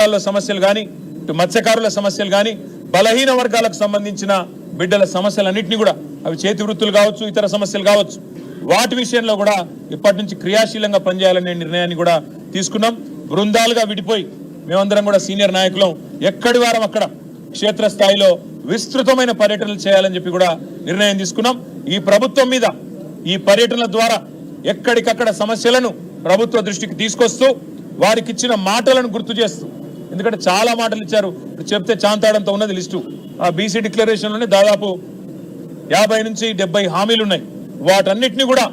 సమస్యలు కానీ ఇటు మత్స్యకారుల సమస్యలు కానీ బలహీన వర్గాలకు సంబంధించిన బిడ్డల సమస్యలన్నింటినీ కూడా అవి చేతి వృత్తులు కావచ్చు ఇతర సమస్యలు కావచ్చు వాటి విషయంలో కూడా ఇప్పటి నుంచి క్రియాశీలంగా పనిచేయాలనే నిర్ణయాన్ని కూడా తీసుకున్నాం. బృందాలుగా విడిపోయి మేమందరం కూడా సీనియర్ నాయకులం ఎక్కడి వారం అక్కడ క్షేత్రస్థాయిలో విస్తృతమైన పర్యటనలు చేయాలని చెప్పి కూడా నిర్ణయం తీసుకున్నాం. ఈ ప్రభుత్వం మీద ఈ పర్యటనల ద్వారా ఎక్కడికక్కడ సమస్యలను ప్రభుత్వ దృష్టికి తీసుకొస్తూ వారికి ఇచ్చిన మాటలను గుర్తు చేస్తూ, ఎందుకంటే చాలా మాటలు ఇచ్చారు, చెప్తే చాంతాడంతో ఉన్నది లిస్టు. ఆ బీసీ డిక్లరేషన్లోనే దాదాపు 50 నుంచి 70 హామీలు ఉన్నాయి. వాటన్నిటిని కూడా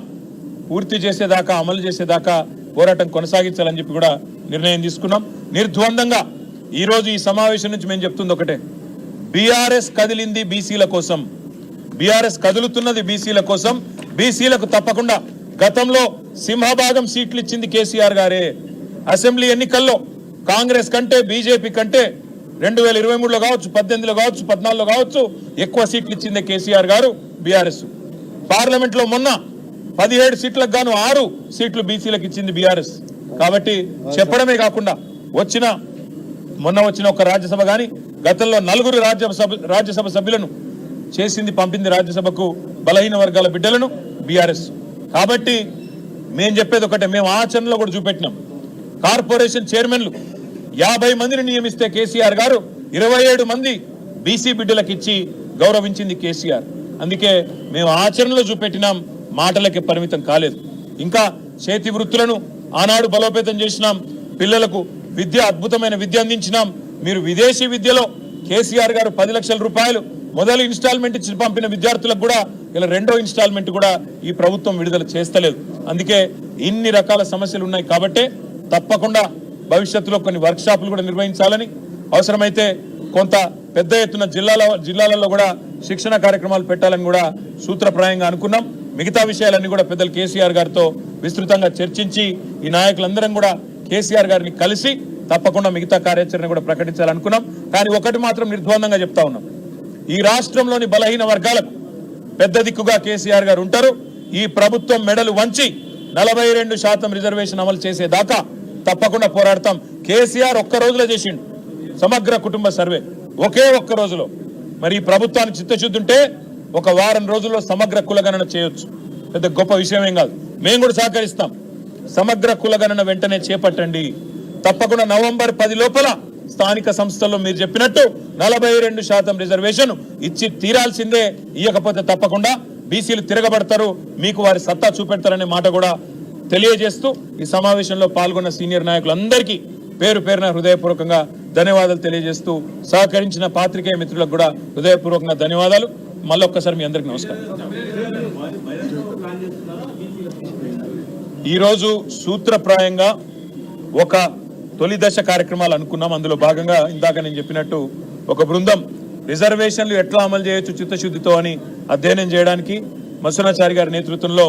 పూర్తి చేసేదాకా అమలు చేసేదాకా పోరాటం కొనసాగించాలని చెప్పి కూడా నిర్ణయం తీసుకున్నాం. నిర్ద్వందంగా ఈరోజు ఈ సమావేశం నుంచి మేము చెప్తుంది ఒకటే, బీఆర్ఎస్ కదిలింది బీసీల కోసం, బీఆర్ఎస్ కదులుతున్నది బీసీల కోసం. బీసీలకు తప్పకుండా గతంలో సింహభాగం సీట్లు ఇచ్చింది కేసీఆర్ గారే. అసెంబ్లీ ఎన్నికల్లో కాంగ్రెస్ కంటే బీజేపీ కంటే 2023లో కావచ్చు 18లో కావచ్చు 14లో కావచ్చు ఎక్కువ సీట్లు ఇచ్చింది కేసీఆర్ గారు బీఆర్ఎస్. పార్లమెంట్లో మొన్న 17 సీట్లకు గాను 6 సీట్లు బీసీలకు ఇచ్చింది బీఆర్ఎస్. కాబట్టి చెప్పడమే కాకుండా మొన్న వచ్చిన ఒక రాజ్యసభ కానీ గతంలో 4 రాజ్యసభ సభ్యులను చేసింది పంపింది రాజ్యసభకు బలహీన వర్గాల బిడ్డలను బీఆర్ఎస్. కాబట్టి మేము చెప్పేది ఒకటే, మేము ఆచరణలో కూడా చూపెట్టినాం. కార్పొరేషన్ చైర్మన్లు 50 మందిని నియమిస్తే కేసీఆర్ గారు 27 మంది బీసీ బిడ్డలకు ఇచ్చి గౌరవించింది కేసీఆర్. అందుకే మేము ఆచరణలో చూపెట్టినాం, మాటలకే పరిమితం కాలేదు. ఇంకా చేతి వృత్తులను ఆనాడు బలోపేతం చేసినాం. పిల్లలకు విద్య అద్భుతమైన విద్య అందించినాం. మీరు విదేశీ విద్యలో కేసీఆర్ గారు 10 లక్షల రూపాయలు మొదలు ఇన్స్టాల్మెంట్ ఇచ్చి పంపిన విద్యార్థులకు కూడా ఇలా 2వ ఇన్స్టాల్మెంట్ కూడా ఈ ప్రభుత్వం విడుదల చేస్తలేదు. అందుకే ఇన్ని రకాల సమస్యలు ఉన్నాయి. కాబట్టి తప్పకుండా భవిష్యత్తులో కొన్ని వర్క్ షాపులు కూడా నిర్వహించాలని, అవసరమైతే కొంత పెద్ద ఎత్తున జిల్లాలలో కూడా శిక్షణ కార్యక్రమాలు పెట్టాలని కూడా సూత్రప్రాయంగా అనుకున్నాం. మిగతా విషయాలన్నీ కూడా పెద్దలు కేసీఆర్ గారితో విస్తృతంగా చర్చించి ఈ నాయకులందరం కూడా కేసీఆర్ గారిని కలిసి తప్పకుండా మిగతా కార్యాచరణ కూడా ప్రకటించాలనుకున్నాం. కానీ ఒకటి మాత్రం నిర్ద్వందంగా చెప్తా ఉన్నాం, ఈ రాష్ట్రంలోని బలహీన వర్గాలకు పెద్ద దిక్కుగా కేసీఆర్ గారు ఉంటారు. ఈ ప్రభుత్వం మెడలు వంచి 42% రిజర్వేషన్ అమలు చేసేదాకా తప్పకుండా పోరాడతాం. కేసీఆర్ ఒక్క రోజులో చేసిండు సమగ్ర కుటుంబ సర్వే, ఒకే ఒక్క రోజులో. మరి ఈ ప్రభుత్వానికి చిత్తశుద్ధి ఉంటే ఒక వారం రోజుల్లో సమగ్ర కులగణన చేయొచ్చు, పెద్ద గొప్ప విషయం ఏం కాదు. మేము కూడా సహకరిస్తాం. సమగ్ర కులగణన వెంటనే చేపట్టండి. తప్పకుండా నవంబర్ 10 లోపల స్థానిక సంస్థల్లో మీరు చెప్పినట్టు 42% రిజర్వేషన్ ఇచ్చి తీరాల్సిందే. ఇవ్వకపోతే తప్పకుండా బీసీలు తిరగబడతారు, మీకు వారి సత్తా చూపెడతారనే మాట కూడా తెలియజేస్తూ ఈ సమావేశంలో పాల్గొన్న సీనియర్ నాయకులందరికీ పేరు పేరున హృదయపూర్వకంగా ధన్యవాదాలు తెలియజేస్తూ సహకరించిన పాత్రికేయ మిత్రులకు కూడా హృదయపూర్వకంగా ధన్యవాదాలు. మళ్ళొక్కసారి మీ అందరికీ నమస్కారం. ఈరోజు సూత్రప్రాయంగా ఒక తొలి దశ కార్యక్రమాలు అనుకున్నాం. అందులో భాగంగా ఇందాక నేను చెప్పినట్టు ఒక బృందం రిజర్వేషన్లు ఎట్లా అమలు చేయొచ్చు చిత్తశుద్ధితో అని అధ్యయనం చేయడానికి మత్స్యనాచారి గారి నేతృత్వంలో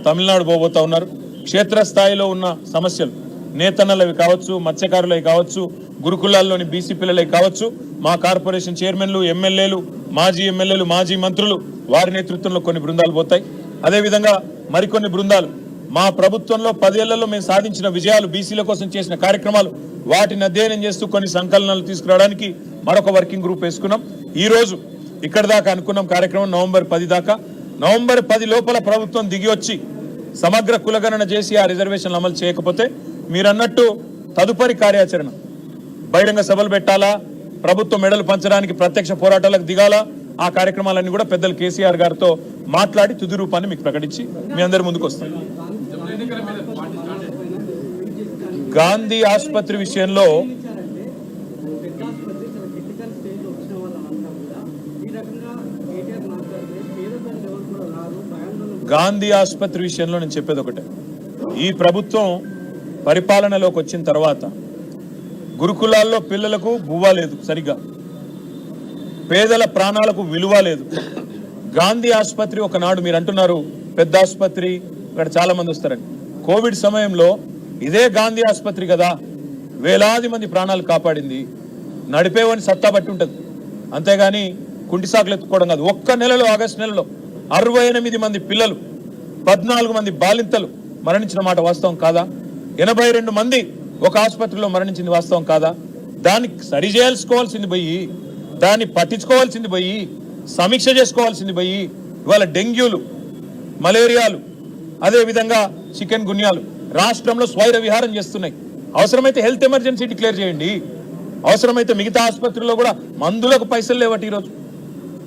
తమిళనాడు పోబోతా ఉన్నారు. క్షేత్రస్థాయిలో ఉన్న సమస్యలు నేతన్నలవి కావచ్చు, మత్స్యకారులవి కావచ్చు, గురుకులాల్లోని బీసీ పిల్లలవి కావచ్చు, మా కార్పొరేషన్ చైర్మన్లు, ఎమ్మెల్యేలు, మాజీ ఎమ్మెల్యేలు, మాజీ మంత్రులు వారి నేతృత్వంలో కొన్ని బృందాలు పోతాయి. అదేవిధంగా మరికొన్ని బృందాలు మా ప్రభుత్వంలో 10 ఏళ్లలో మేము సాధించిన విజయాలు, బీసీల కోసం చేసిన కార్యక్రమాలు వాటిని అధ్యయనం చేస్తూ కొన్ని సంకలనాలు తీసుకురావడానికి మరొక వర్కింగ్ గ్రూప్ వేసుకున్నాం. ఈ రోజు ఇక్కడ దాకా అనుకున్నాం కార్యక్రమం నవంబర్ 10 దాకా. నవంబర్ 10 లోపల ప్రభుత్వం దిగి వచ్చి సమగ్ర కులగణన చేసి ఆ రిజర్వేషన్లు అమలు చేయకపోతే మీరన్నట్టు తదుపరి కార్యాచరణ బహిరంగ సభలు పెట్టాలా, ప్రభుత్వం మెడలు పంచడానికి ప్రత్యక్ష పోరాటాలకు దిగాలా, ఆ కార్యక్రమాలన్నీ కూడా పెద్దలు కేసీఆర్ గారితో మాట్లాడి తుది రూపాన్ని మీకు ప్రకటించి మీ అందరి ముందుకు వస్తాం. గాంధీ ఆసుపత్రి విషయంలో నేను చెప్పేది ఒకటే, ఈ ప్రభుత్వం పరిపాలనలోకి వచ్చిన తర్వాత గురుకులాల్లో పిల్లలకు బువ్వ లేదు, సరిగ్గా పేదల ప్రాణాలకు విలువ లేదు. గాంధీ ఆసుపత్రి ఒకనాడు మీరు అంటున్నారు పెద్ద ఆసుపత్రి, ఇక్కడ చాలా మంది వస్తారని. కోవిడ్ సమయంలో ఇదే గాంధీ ఆసుపత్రి కదా వేలాది మంది ప్రాణాలు కాపాడింది. నడిపేవని సత్తా బట్టి ఉంటుంది, అంతేగాని కుంటి సాకులు ఎత్తుకోవడం కాదు. ఒక్క నెలలో ఆగస్టు నెలలో 68 మంది పిల్లలు, 14 మంది బాలింతలు మరణించిన మాట వాస్తవం కాదా? 82 మంది ఒక ఆసుపత్రిలో మరణించింది వాస్తవం కాదా? దాన్ని సరిచేయాల్సుకోవాల్సింది పోయి, దాన్ని పట్టించుకోవాల్సింది పోయి, సమీక్ష చేసుకోవాల్సింది పోయి ఇవాళ డెంగ్యూలు, మలేరియాలు, అదేవిధంగా చికెన్ గున్యాలు రాష్ట్రంలో స్వైర విహారం చేస్తున్నాయి. అవసరమైతే హెల్త్ ఎమర్జెన్సీ డిక్లేర్ చేయండి. అవసరమైతే మిగతా ఆసుపత్రుల్లో కూడా మందులకు పైసలు లేవట, ఈరోజు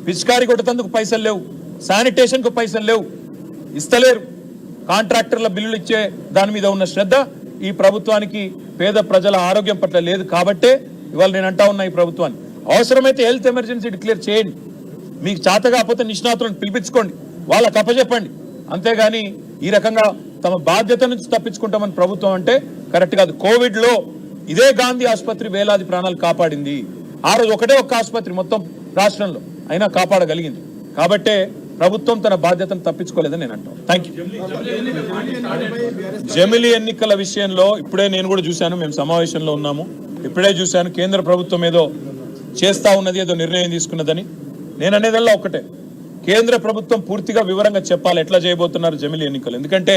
పిచికారి కొట్టేందుకు పైసలు లేవు, శానిటేషన్కు పైసలు లేవు, ఇస్తలేరు. కాంట్రాక్టర్ల బిల్లులు ఇచ్చే దాని మీద ఉన్న శ్రద్ధ ఈ ప్రభుత్వానికి పేద ప్రజల ఆరోగ్యం పట్ల లేదు. కాబట్టే ఇవాళ నేను అంటా ఉన్నా ఈ ప్రభుత్వాన్ని, అవసరమైతే హెల్త్ ఎమర్జెన్సీ డిక్లేర్ చేయండి. మీకు చేత కాకపోతే నిష్ణాతులను పిలిపించుకోండి, వాళ్ళకి అప్పచెప్పండి. అంతేగాని ఈ రకంగా తమ బాధ్యత నుంచి తప్పించుకుంటామని ప్రభుత్వం అంటే కరెక్ట్ కాదు. కోవిడ్లో ఇదే గాంధీ ఆసుపత్రి వేలాది ప్రాణాలు కాపాడింది. ఆ రోజు ఒకటే ఒక్క ఆసుపత్రి మొత్తం రాష్ట్రంలో అయినా కాపాడగలిగింది. కాబట్టే ప్రభుత్వం తన బాధ్యతను తప్పించుకోలేదని నేను అంటాను. Thank you. జమిలీ ఎన్నికల విషయంలో ఇప్పుడే నేను కూడా చూశాను, మేము సమావేశంలో ఉన్నాము, ఇప్పుడే చూశాను కేంద్ర ప్రభుత్వం ఏదో చేస్తా ఉన్నది, ఏదో నిర్ణయం తీసుకున్నదని. నేను అనేదల్లా ఒక్కటే, కేంద్ర ప్రభుత్వం పూర్తిగా వివరంగా చెప్పాలి ఎట్లా చేయబోతున్నారు జమిలీ ఎన్నికలు. ఎందుకంటే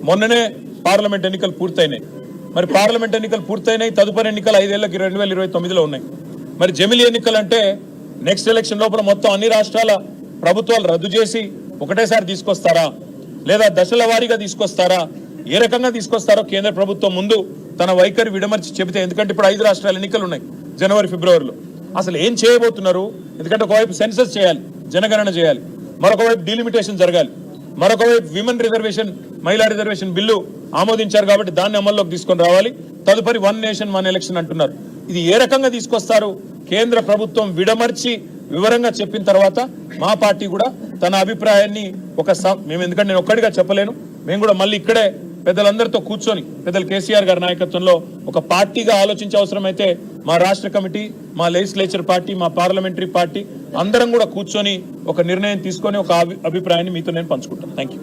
మొన్ననే పార్లమెంట్ ఎన్నికలు పూర్తయినాయి. మరి పార్లమెంట్ ఎన్నికలు పూర్తయినాయి, తదుపరి ఎన్నికలు 5 ఏళ్లకి 2029లో ఉన్నాయి. మరి జమిలీ ఎన్నికలు అంటే నెక్స్ట్ ఎలక్షన్ లోపల మొత్తం అన్ని రాష్ట్రాల ప్రభుత్వాలు రద్దు చేసి ఒకటేసారి తీసుకొస్తారా, లేదా దశల వారీగా తీసుకొస్తారా, ఏ రకంగా తీసుకొస్తారో కేంద్ర ప్రభుత్వం ముందు తన వైఖరి విడమర్చి చెబితే. ఎందుకంటే ఇప్పుడు 5 రాష్ట్రాల ఎన్నికలు ఉన్నాయి జనవరి ఫిబ్రవరిలో. అసలు ఏం చేయబోతున్నారు? ఎందుకంటే ఒకవైపు సెన్సస్ చేయాలి, జనగణన చేయాలి, మరొక వైపు డీలిమిటేషన్ జరగాలి, మరొక వైపు విమెన్ రిజర్వేషన్, మహిళా రిజర్వేషన్ బిల్లు ఆమోదించారు కాబట్టి దాన్ని అమల్లోకి తీసుకొని రావాలి. తదుపరి 1 నేషన్ 1 ఎలక్షన్ అంటున్నారు. ఇది ఏ రకంగా తీసుకొస్తారు? కేంద్ర ప్రభుత్వం విడమర్చి వివరంగా చెప్పిన తర్వాత మా పార్టీ కూడా తన అభిప్రాయాన్ని మేము, ఎందుకంటే నేను ఒక్కడిగా చెప్పలేను, మేము కూడా మళ్ళీ ఇక్కడే పెద్దలందరితో కూర్చొని, పెద్దలు కేసీఆర్ గారి నాయకత్వంలో ఒక పార్టీగా ఆలోచించే అవసరమైతే మా రాష్ట్ర కమిటీ, మా లెజిస్లేచర్ పార్టీ, మా పార్లమెంటరీ పార్టీ అందరం కూడా కూర్చొని ఒక నిర్ణయం తీసుకొని ఒక అభిప్రాయాన్ని మీతో నేను పంచుకుంటాను. Thank you.